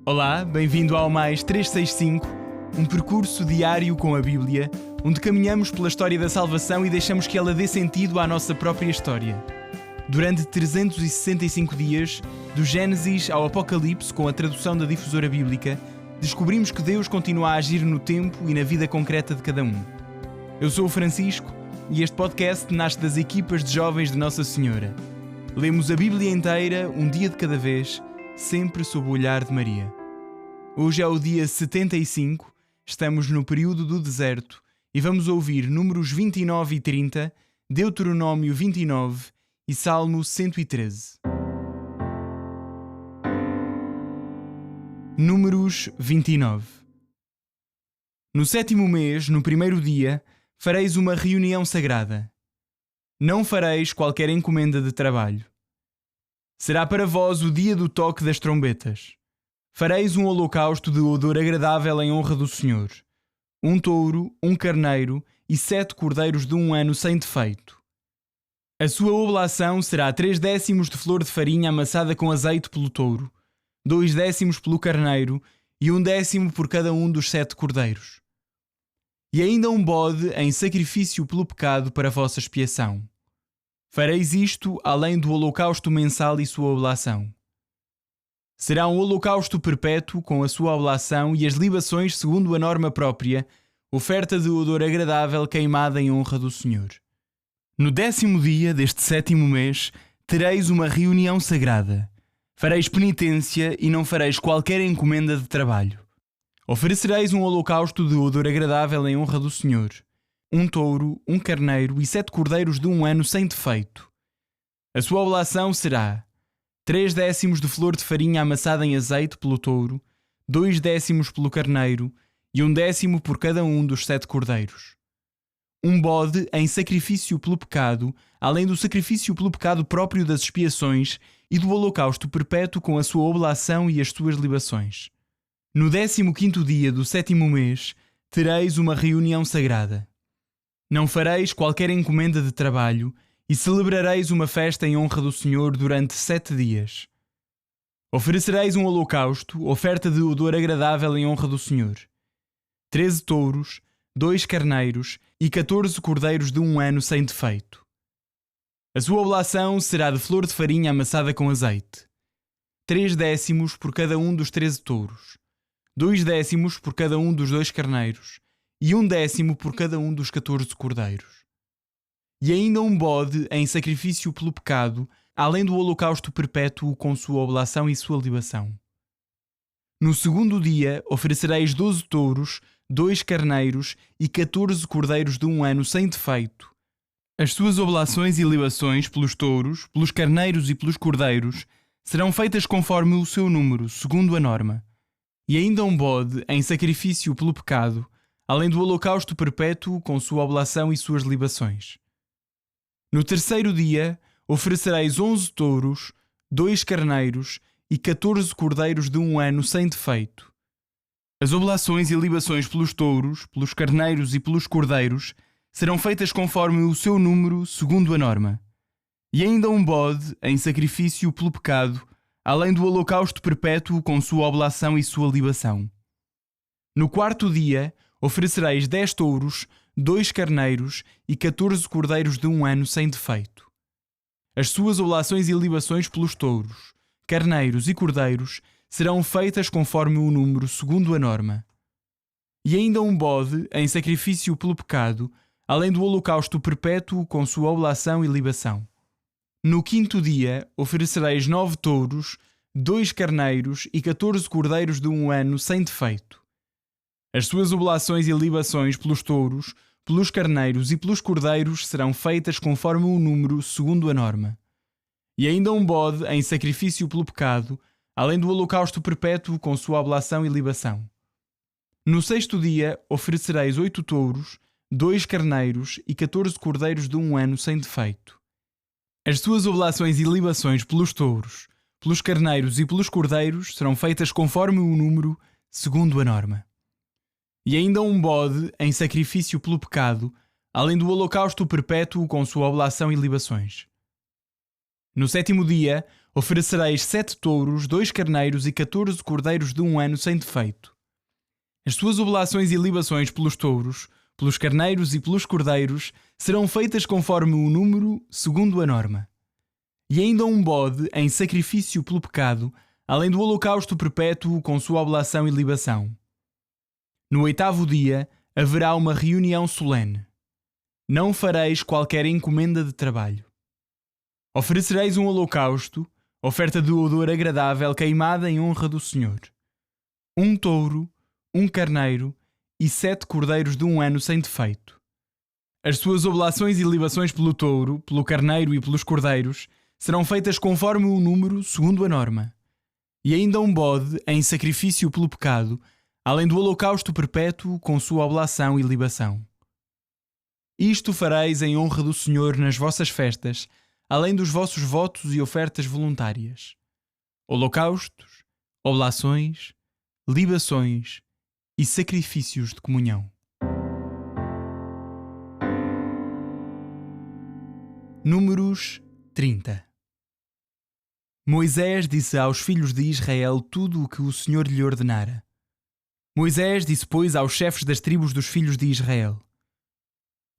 Olá, bem-vindo ao Mais 365, um percurso diário com a Bíblia, onde caminhamos pela história da salvação e deixamos que ela dê sentido à nossa própria história. Durante 365 dias, do Gênesis ao Apocalipse, com a tradução da Difusora Bíblica, descobrimos que Deus continua a agir no tempo e na vida concreta de cada um. Eu sou o Francisco e este podcast nasce das equipas de jovens de Nossa Senhora. Lemos a Bíblia inteira, um dia de cada vez, sempre sob o olhar de Maria. Hoje é o dia 75, estamos no período do deserto e vamos ouvir Números 29 e 30, Deuteronômio 29 e Salmo 113. Números 29. No 7º mês, no primeiro dia, fareis uma reunião sagrada. Não fareis qualquer encomenda de trabalho. Será para vós o dia do toque das trombetas. Fareis um holocausto de odor agradável em honra do Senhor. Um touro, um carneiro e 7 cordeiros de 1 ano sem defeito. A sua oblação será 3/10 de flor de farinha amassada com azeite pelo touro, 2/10 pelo carneiro e 1/10 por cada um dos 7 cordeiros. E ainda um bode em sacrifício pelo pecado para a vossa expiação. Fareis isto além do holocausto mensal e sua oblação. Será um holocausto perpétuo com a sua oblação e as libações segundo a norma própria, oferta de odor agradável queimada em honra do Senhor. No 10º dia deste 7º mês, tereis uma reunião sagrada. Fareis penitência e não fareis qualquer encomenda de trabalho. Oferecereis um holocausto de odor agradável em honra do Senhor. Um touro, um carneiro e 7 cordeiros de 1 ano sem defeito. A sua oblação será 3/10 de flor de farinha amassada em azeite pelo touro, 2/10 pelo carneiro e 1/10 por cada um dos 7 cordeiros. Um bode em sacrifício pelo pecado, além do sacrifício pelo pecado próprio das expiações e do holocausto perpétuo com a sua oblação e as suas libações. No 15º dia do 7º mês, tereis uma reunião sagrada. Não fareis qualquer encomenda de trabalho e celebrareis uma festa em honra do Senhor durante 7 dias. Oferecereis um holocausto, oferta de odor agradável em honra do Senhor. 13 touros, 2 carneiros e 14 cordeiros de 1 ano sem defeito. A sua oblação será de flor de farinha amassada com azeite. 3/10 por cada um dos 13 touros, 2/10 por cada um dos 2 carneiros e 1/10 por cada um dos 14 cordeiros. E ainda um bode em sacrifício pelo pecado, além do holocausto perpétuo com sua oblação e sua libação. No 2º dia oferecereis 12 touros, 2 carneiros e 14 cordeiros de 1 ano sem defeito. As suas oblações e libações pelos touros, pelos carneiros e pelos cordeiros serão feitas conforme o seu número, segundo a norma. E ainda um bode em sacrifício pelo pecado, além do holocausto perpétuo com sua oblação e suas libações. No 3º dia, oferecereis 11 touros, 2 carneiros e 14 cordeiros de 1 ano sem defeito. As oblações e libações pelos touros, pelos carneiros e pelos cordeiros serão feitas conforme o seu número, segundo a norma. E ainda um bode em sacrifício pelo pecado, além do holocausto perpétuo com sua oblação e sua libação. No 4º dia, oferecereis 10 touros, 2 carneiros e 14 cordeiros de 1 ano sem defeito. As suas oblações e libações pelos touros, carneiros e cordeiros serão feitas conforme o número segundo a norma. E ainda um bode em sacrifício pelo pecado, além do holocausto perpétuo com sua oblação e libação. No 5º dia, oferecereis 9 touros, 2 carneiros e 14 cordeiros de 1 ano sem defeito. As suas oblações e libações pelos touros, pelos carneiros e pelos cordeiros serão feitas conforme o número segundo a norma. E ainda um bode em sacrifício pelo pecado, além do holocausto perpétuo com sua oblação e libação. No 6º dia, oferecereis 8 touros, 2 carneiros e 14 cordeiros de 1 ano sem defeito. As suas oblações e libações pelos touros, pelos carneiros e pelos cordeiros serão feitas conforme o número segundo a norma. E ainda um bode em sacrifício pelo pecado, além do holocausto perpétuo com sua oblação e libações. No 7º dia, Oferecereis 7 touros, 2 carneiros e 14 cordeiros de 1 ano sem defeito. As suas oblações e libações pelos touros, pelos carneiros e pelos cordeiros serão feitas conforme o número, segundo a norma. E ainda um bode em sacrifício pelo pecado, além do holocausto perpétuo com sua oblação e libação. No 8º dia haverá uma reunião solene. Não fareis qualquer encomenda de trabalho. Oferecereis um holocausto, oferta de odor agradável queimada em honra do Senhor. 1 touro, 1 carneiro e 7 cordeiros de 1 ano sem defeito. As suas oblações e libações pelo touro, pelo carneiro e pelos cordeiros serão feitas conforme o número, segundo a norma. E ainda um bode em sacrifício pelo pecado, além do holocausto perpétuo com sua oblação e libação. Isto fareis em honra do Senhor nas vossas festas, além dos vossos votos e ofertas voluntárias. Holocaustos, oblações, libações e sacrifícios de comunhão. Números 30. Moisés disse aos filhos de Israel tudo o que o Senhor lhe ordenara. Moisés disse, pois, aos chefes das tribos dos filhos de Israel: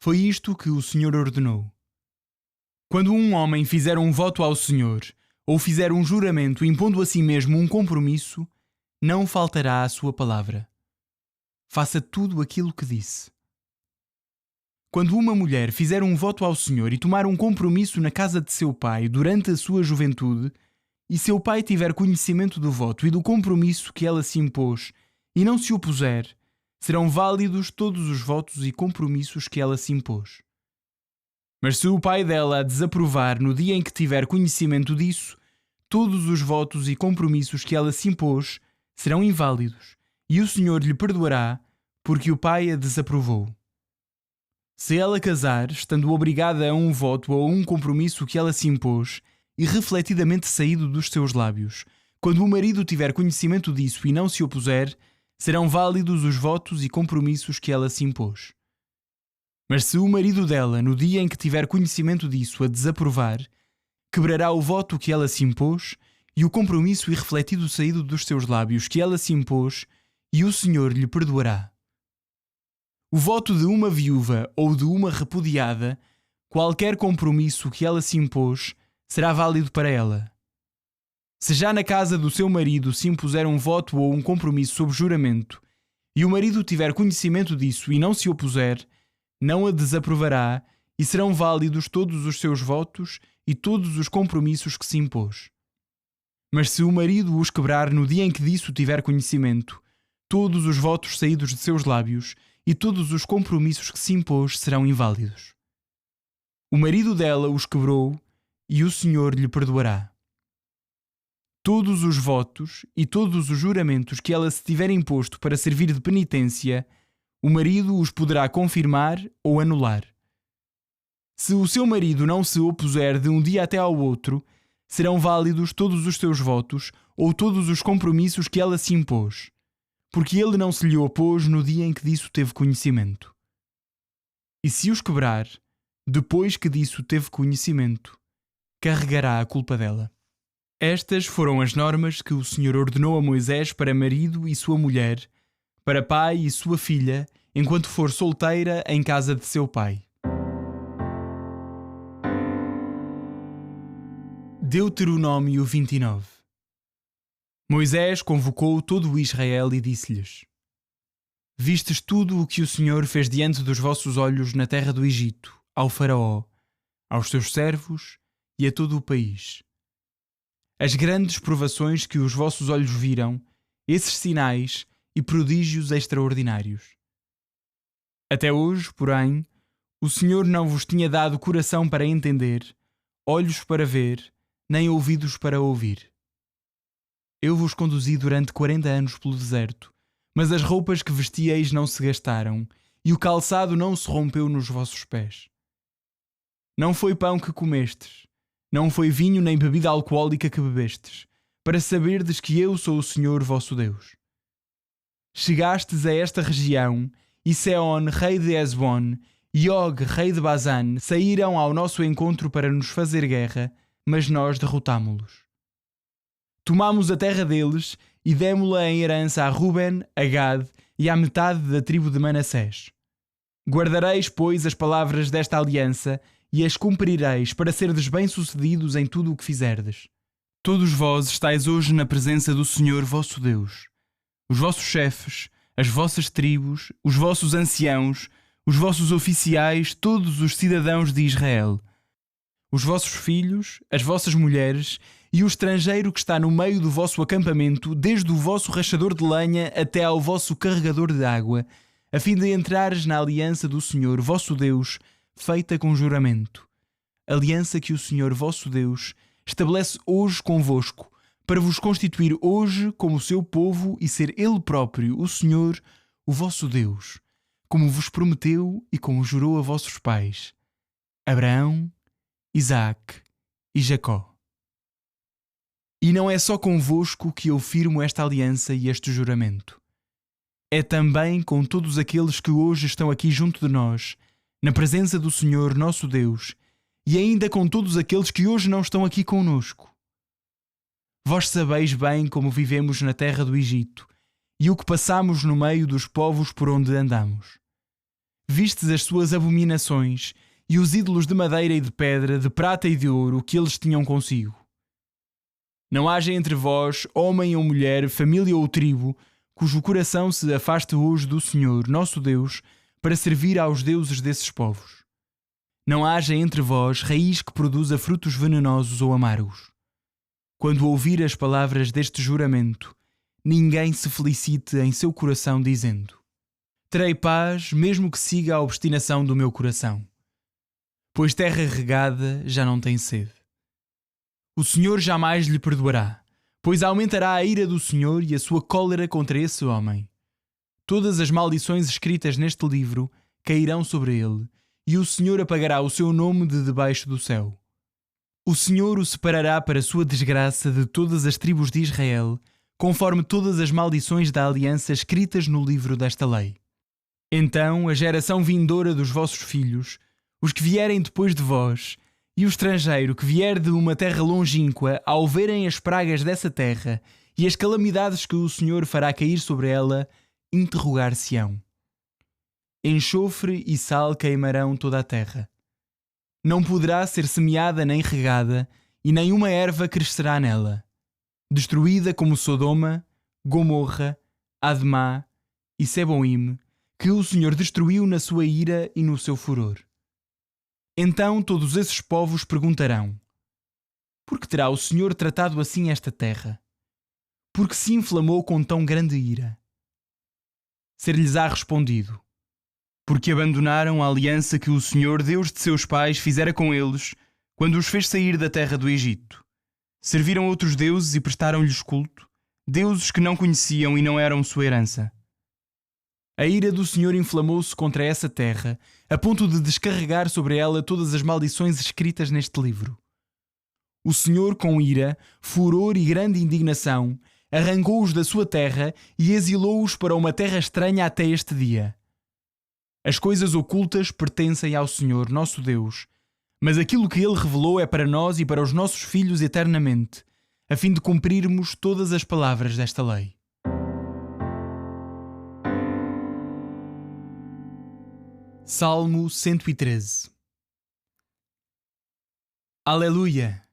Foi isto que o Senhor ordenou. Quando um homem fizer um voto ao Senhor, ou fizer um juramento impondo a si mesmo um compromisso, não faltará a sua palavra. Faça tudo aquilo que disse. Quando uma mulher fizer um voto ao Senhor e tomar um compromisso na casa de seu pai durante a sua juventude, e seu pai tiver conhecimento do voto e do compromisso que ela se impôs e não se opuser, serão válidos todos os votos e compromissos que ela se impôs. Mas se o pai dela a desaprovar no dia em que tiver conhecimento disso, todos os votos e compromissos que ela se impôs serão inválidos, e o Senhor lhe perdoará, porque o pai a desaprovou. Se ela casar, estando obrigada a um voto ou a um compromisso que ela se impôs, e refletidamente saído dos seus lábios, quando o marido tiver conhecimento disso e não se opuser, serão válidos os votos e compromissos que ela se impôs. Mas se o marido dela, no dia em que tiver conhecimento disso, a desaprovar, quebrará o voto que ela se impôs e o compromisso irrefletido saído dos seus lábios que ela se impôs, e o Senhor lhe perdoará. O voto de uma viúva ou de uma repudiada, qualquer compromisso que ela se impôs, será válido para ela. Se já na casa do seu marido se impuser um voto ou um compromisso sob juramento, e o marido tiver conhecimento disso e não se opuser, não a desaprovará, e serão válidos todos os seus votos e todos os compromissos que se impôs. Mas se o marido os quebrar no dia em que disso tiver conhecimento, todos os votos saídos de seus lábios e todos os compromissos que se impôs serão inválidos. O marido dela os quebrou, e o Senhor lhe perdoará. Todos os votos e todos os juramentos que ela se tiver imposto para servir de penitência, o marido os poderá confirmar ou anular. Se o seu marido não se opuser de um dia até ao outro, serão válidos todos os seus votos ou todos os compromissos que ela se impôs, porque ele não se lhe opôs no dia em que disso teve conhecimento. E se os quebrar, depois que disso teve conhecimento, carregará a culpa dela. Estas foram as normas que o Senhor ordenou a Moisés para marido e sua mulher, para pai e sua filha, enquanto for solteira em casa de seu pai. Deuteronômio 29. Moisés convocou todo o Israel e disse-lhes: Vistes tudo o que o Senhor fez diante dos vossos olhos na terra do Egito, ao faraó, aos seus servos e a todo o país. As grandes provações que os vossos olhos viram, esses sinais e prodígios extraordinários. Até hoje, porém, o Senhor não vos tinha dado coração para entender, olhos para ver, nem ouvidos para ouvir. Eu vos conduzi durante 40 anos pelo deserto, mas as roupas que vestíeis não se gastaram, e o calçado não se rompeu nos vossos pés. Não foi pão que comestes, não foi vinho nem bebida alcoólica que bebestes, para saberdes que eu sou o Senhor vosso Deus. Chegastes a esta região, e Seon, rei de Hesbon, e Og, rei de Bazan, saíram ao nosso encontro para nos fazer guerra, mas nós derrotámo-los. Tomámos a terra deles e demo-la em herança a Ruben, a Gad e à metade da tribo de Manassés. Guardareis, pois, as palavras desta aliança e as cumprireis para serdes bem-sucedidos em tudo o que fizerdes. Todos vós estáis hoje na presença do Senhor vosso Deus. Os vossos chefes, as vossas tribos, os vossos anciãos, os vossos oficiais, todos os cidadãos de Israel. Os vossos filhos, as vossas mulheres e o estrangeiro que está no meio do vosso acampamento, desde o vosso rachador de lenha até ao vosso carregador de água, a fim de entrares na aliança do Senhor vosso Deus, feita com juramento. Aliança que o Senhor vosso Deus estabelece hoje convosco, para vos constituir hoje como seu povo e ser Ele próprio, o Senhor, o vosso Deus, como vos prometeu e como jurou a vossos pais, Abraão, Isaque e Jacó. E não é só convosco que eu firmo esta aliança e este juramento. É também com todos aqueles que hoje estão aqui junto de nós, na presença do Senhor nosso Deus, e ainda com todos aqueles que hoje não estão aqui conosco. Vós sabeis bem como vivemos na terra do Egito e o que passamos no meio dos povos por onde andamos. Vistes as suas abominações e os ídolos de madeira e de pedra, de prata e de ouro que eles tinham consigo. Não haja entre vós, homem ou mulher, família ou tribo, cujo coração se afaste hoje do Senhor, nosso Deus, para servir aos deuses desses povos. Não haja entre vós raiz que produza frutos venenosos ou amargos. Quando ouvir as palavras deste juramento, ninguém se felicite em seu coração dizendo: terei paz, mesmo que siga a obstinação do meu coração. Pois terra regada já não tem sede. O Senhor jamais lhe perdoará, pois aumentará a ira do Senhor e a sua cólera contra esse homem. Todas as maldições escritas neste livro cairão sobre ele, e o Senhor apagará o seu nome de debaixo do céu. O Senhor o separará para sua desgraça de todas as tribos de Israel, conforme todas as maldições da aliança escritas no livro desta lei. Então a geração vindoura dos vossos filhos, os que vierem depois de vós, e o estrangeiro que vier de uma terra longínqua, ao verem as pragas dessa terra e as calamidades que o Senhor fará cair sobre ela, interrogar-se-ão. Enxofre e sal queimarão toda a terra. Não poderá ser semeada nem regada, e nenhuma erva crescerá nela. Destruída como Sodoma, Gomorra, Admá e Seboim, que o Senhor destruiu na sua ira e no seu furor. Então todos esses povos perguntarão: por que terá o Senhor tratado assim esta terra? Por que se inflamou com tão grande ira? Ser-lhes-á respondido: porque abandonaram a aliança que o Senhor, Deus de seus pais, fizera com eles, quando os fez sair da terra do Egito. Serviram outros deuses e prestaram-lhes culto, deuses que não conheciam e não eram sua herança. A ira do Senhor inflamou-se contra essa terra, a ponto de descarregar sobre ela todas as maldições escritas neste livro. O Senhor, com ira, furor e grande indignação, arrancou-os da sua terra e exilou-os para uma terra estranha até este dia. As coisas ocultas pertencem ao Senhor, nosso Deus, mas aquilo que Ele revelou é para nós e para os nossos filhos eternamente, a fim de cumprirmos todas as palavras desta lei. Salmo 113. Aleluia!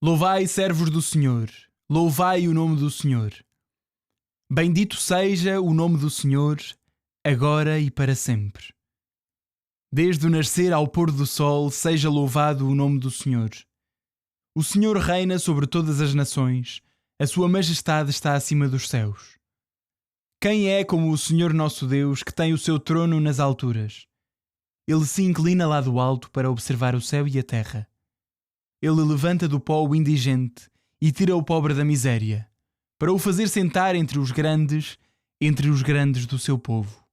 Louvai, servos do Senhor, louvai o nome do Senhor. Bendito seja o nome do Senhor, agora e para sempre. Desde o nascer ao pôr do sol, seja louvado o nome do Senhor. O Senhor reina sobre todas as nações, a sua majestade está acima dos céus. Quem é como o Senhor nosso Deus, que tem o seu trono nas alturas? Ele se inclina lá do alto para observar o céu e a terra. Ele levanta do pó o indigente e tira o pobre da miséria, para o fazer sentar entre os grandes do seu povo.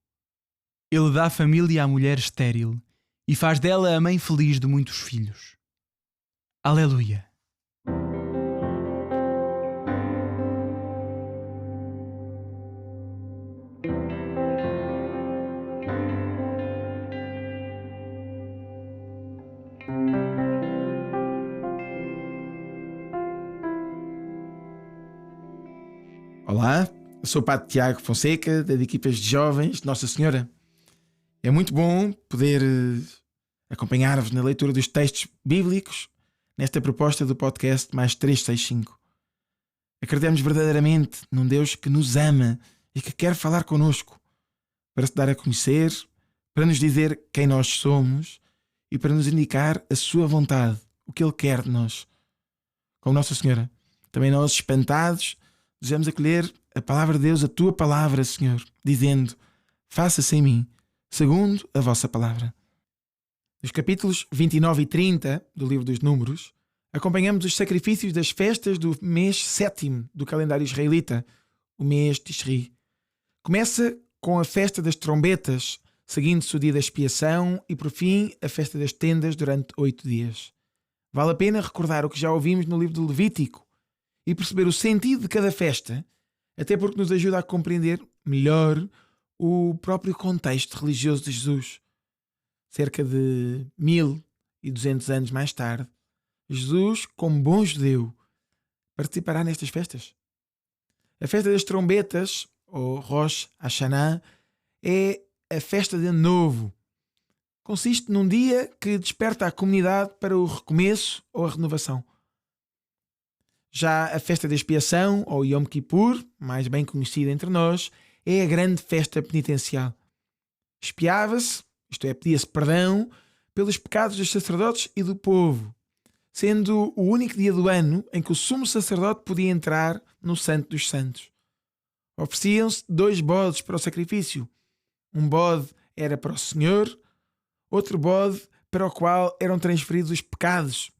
Ele dá família à mulher estéril e faz dela a mãe feliz de muitos filhos. Aleluia! Olá, eu sou o Padre Tiago Fonseca, das equipas de jovens de Nossa Senhora. É muito bom poder acompanhar-vos na leitura dos textos bíblicos nesta proposta do podcast Mais 365. Acreditamos verdadeiramente num Deus que nos ama e que quer falar connosco para se dar a conhecer, para nos dizer quem nós somos e para nos indicar a sua vontade, o que Ele quer de nós. Como Nossa Senhora, também nós, espantados, desejamos acolher a palavra de Deus, a tua palavra, Senhor, dizendo: faça-se em mim, segundo a vossa palavra. Nos capítulos 29 e 30 do livro dos Números, acompanhamos os sacrifícios das festas do mês 7º do calendário israelita, o mês Tishri. Começa com a festa das trombetas, seguindo-se o dia da expiação e, por fim, a festa das tendas durante 8 dias. Vale a pena recordar o que já ouvimos no livro de Levítico e perceber o sentido de cada festa, até porque nos ajuda a compreender melhor o próprio contexto religioso de Jesus. Cerca de 1200 anos mais tarde, Jesus, como bom judeu, participará nestas festas. A festa das trombetas, ou Rosh Hashanah, é a festa de Ano Novo. Consiste num dia que desperta a comunidade para o recomeço ou a renovação. Já a festa da expiação, ou Yom Kippur, mais bem conhecida entre nós, é a grande festa penitencial. Expiava-se, isto é, pedia-se perdão, pelos pecados dos sacerdotes e do povo, sendo o único dia do ano em que o sumo sacerdote podia entrar no Santo dos Santos. Ofereciam-se 2 bodes para o sacrifício. Um bode era para o Senhor, outro bode para o qual eram transferidos os pecados,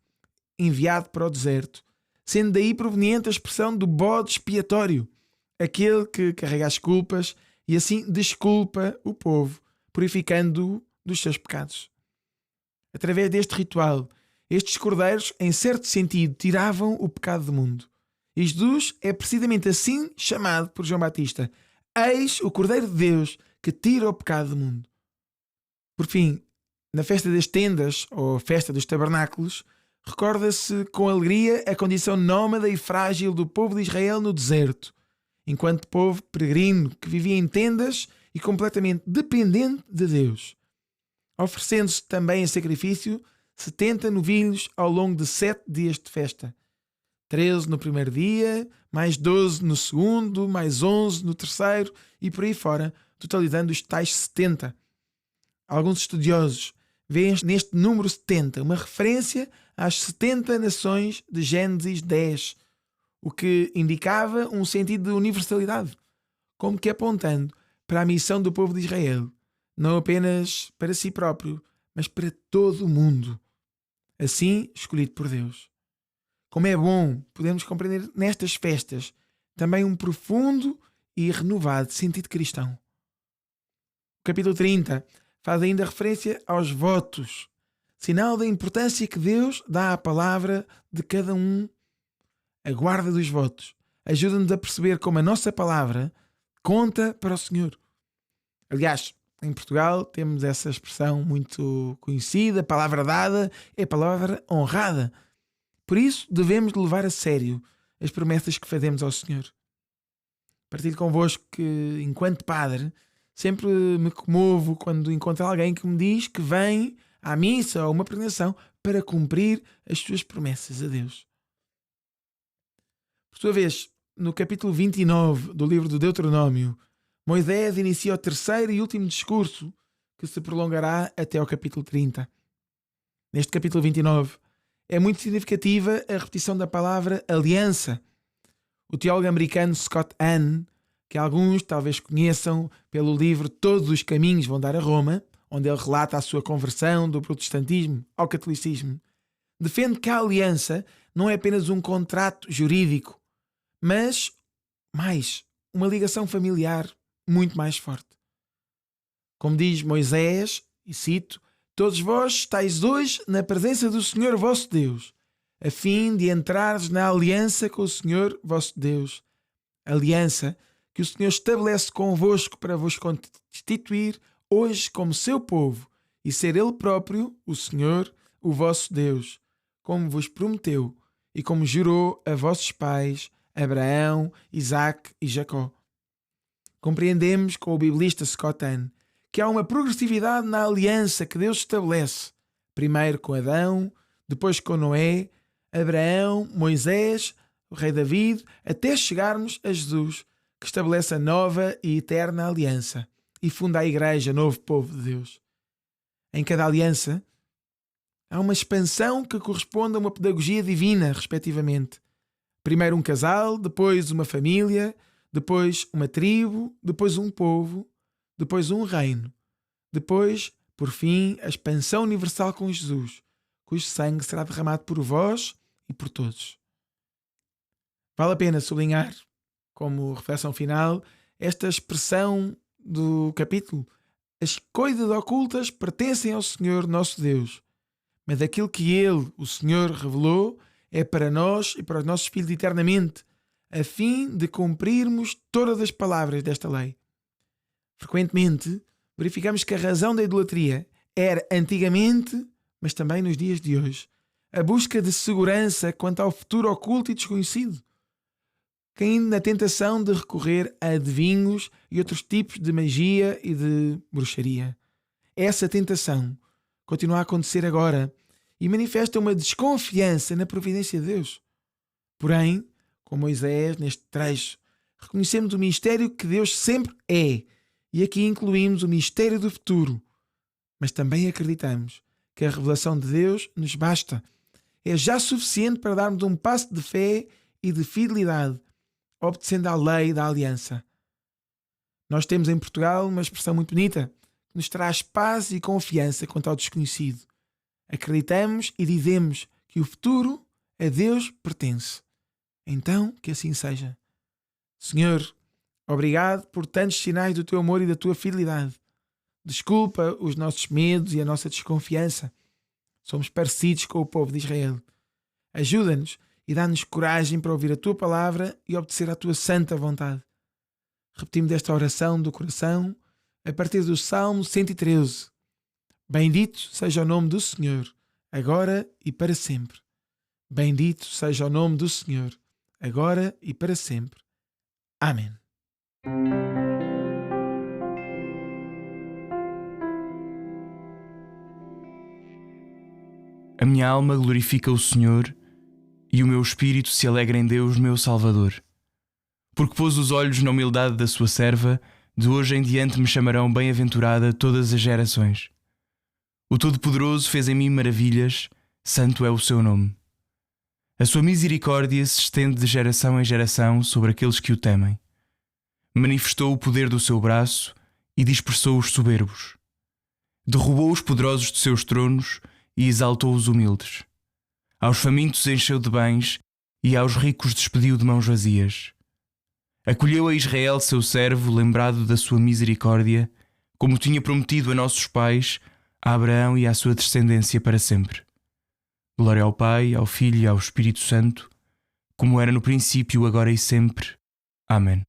enviado para o deserto, sendo daí proveniente a expressão do bode expiatório, aquele que carrega as culpas e assim desculpa o povo, purificando-o dos seus pecados. Através deste ritual, estes cordeiros, em certo sentido, tiravam o pecado do mundo. E Jesus é precisamente assim chamado por João Batista: eis o Cordeiro de Deus que tira o pecado do mundo. Por fim, na festa das tendas, ou festa dos tabernáculos, recorda-se com alegria a condição nómada e frágil do povo de Israel no deserto, enquanto povo peregrino que vivia em tendas e completamente dependente de Deus, oferecendo-se também em sacrifício 70 novilhos ao longo de 7 dias de festa. 13 no primeiro dia, mais 12 no segundo, mais 11 no terceiro e por aí fora, totalizando os tais 70. Alguns estudiosos veem neste número 70 uma referência às 70 nações de Gênesis 10, o que indicava um sentido de universalidade, como que apontando para a missão do povo de Israel, não apenas para si próprio, mas para todo o mundo, assim escolhido por Deus. Como é bom podermos compreender nestas festas também um profundo e renovado sentido cristão. O capítulo 30 faz ainda referência aos votos, sinal da importância que Deus dá à palavra de cada um. A guarda dos votos ajuda-nos a perceber como a nossa palavra conta para o Senhor. Aliás, em Portugal temos essa expressão muito conhecida: palavra dada é palavra honrada. Por isso devemos levar a sério as promessas que fazemos ao Senhor. Partilho convosco que, enquanto padre, sempre me comovo quando encontro alguém que me diz que vem à missa ou a uma peregrinação para cumprir as suas promessas a Deus. Por sua vez, no capítulo 29 do livro do Deuteronômio, Moisés inicia o terceiro e último discurso, que se prolongará até ao capítulo 30. Neste capítulo 29, é muito significativa a repetição da palavra aliança. O teólogo americano Scott Hahn, que alguns talvez conheçam pelo livro Todos os Caminhos Vão Dar a Roma, onde ele relata a sua conversão do protestantismo ao catolicismo, defende que a aliança não é apenas um contrato jurídico, mas mais uma ligação familiar muito mais forte. Como diz Moisés, e cito: todos vós estáis hoje na presença do Senhor vosso Deus, a fim de entrares na aliança com o Senhor vosso Deus. Aliança que o Senhor estabelece convosco para vos constituir hoje como seu povo e ser Ele próprio, o Senhor, o vosso Deus, como vos prometeu e como jurou a vossos pais, Abraão, Isaac e Jacó. Compreendemos com o biblista Scott Hahn que há uma progressividade na aliança que Deus estabelece, primeiro com Adão, depois com Noé, Abraão, Moisés, o rei David, até chegarmos a Jesus, que estabelece a nova e eterna aliança e funda a Igreja, novo povo de Deus. Em cada aliança, há uma expansão que corresponde a uma pedagogia divina, respectivamente. Primeiro um casal, depois uma família, depois uma tribo, depois um povo, depois um reino. Depois, por fim, a expansão universal com Jesus, cujo sangue será derramado por vós e por todos. Vale a pena sublinhar, como reflexão final, esta expressão do capítulo. As coisas ocultas pertencem ao Senhor nosso Deus, mas aquilo que Ele, o Senhor, revelou é para nós e para os nossos filhos eternamente, a fim de cumprirmos todas as palavras desta lei. Frequentemente, verificamos que a razão da idolatria era antigamente, mas também nos dias de hoje, a busca de segurança quanto ao futuro oculto e desconhecido, caindo na tentação de recorrer a adivinhos e outros tipos de magia e de bruxaria. Essa tentação continua a acontecer agora e manifesta uma desconfiança na providência de Deus. Porém, com Moisés, neste trecho, reconhecemos o mistério que Deus sempre é, e aqui incluímos o mistério do futuro. Mas também acreditamos que a revelação de Deus nos basta. É já suficiente para darmos um passo de fé e de fidelidade, obedecendo à lei da aliança. Nós temos em Portugal uma expressão muito bonita, que nos traz paz e confiança quanto ao desconhecido. Acreditamos e dizemos que o futuro a Deus pertence. Então, que assim seja. Senhor, obrigado por tantos sinais do teu amor e da tua fidelidade. Desculpa os nossos medos e a nossa desconfiança. Somos parecidos com o povo de Israel. Ajuda-nos e dá-nos coragem para ouvir a tua palavra e obedecer à tua santa vontade. Repetimos esta oração do coração a partir do Salmo 113. Bendito seja o nome do Senhor, agora e para sempre. Bendito seja o nome do Senhor, agora e para sempre. Amém. A minha alma glorifica o Senhor e o meu espírito se alegra em Deus, meu Salvador. Porque pôs os olhos na humildade da sua serva, de hoje em diante me chamarão bem-aventurada todas as gerações. O Todo-Poderoso fez em mim maravilhas, santo é o seu nome. A sua misericórdia se estende de geração em geração sobre aqueles que o temem. Manifestou o poder do seu braço e dispersou os soberbos. Derrubou os poderosos de seus tronos e exaltou os humildes. Aos famintos encheu de bens e aos ricos despediu de mãos vazias. Acolheu a Israel, seu servo, lembrado da sua misericórdia, como tinha prometido a nossos pais, a Abraão e à sua descendência para sempre. Glória ao Pai, ao Filho e ao Espírito Santo, como era no princípio, agora e sempre. Amém.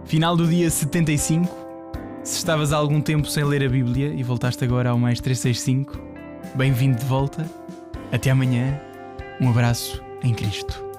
Final do dia 75. Se estavas há algum tempo sem ler a Bíblia e voltaste agora ao mais 365, bem-vindo de volta. Até amanhã. Um abraço em Cristo.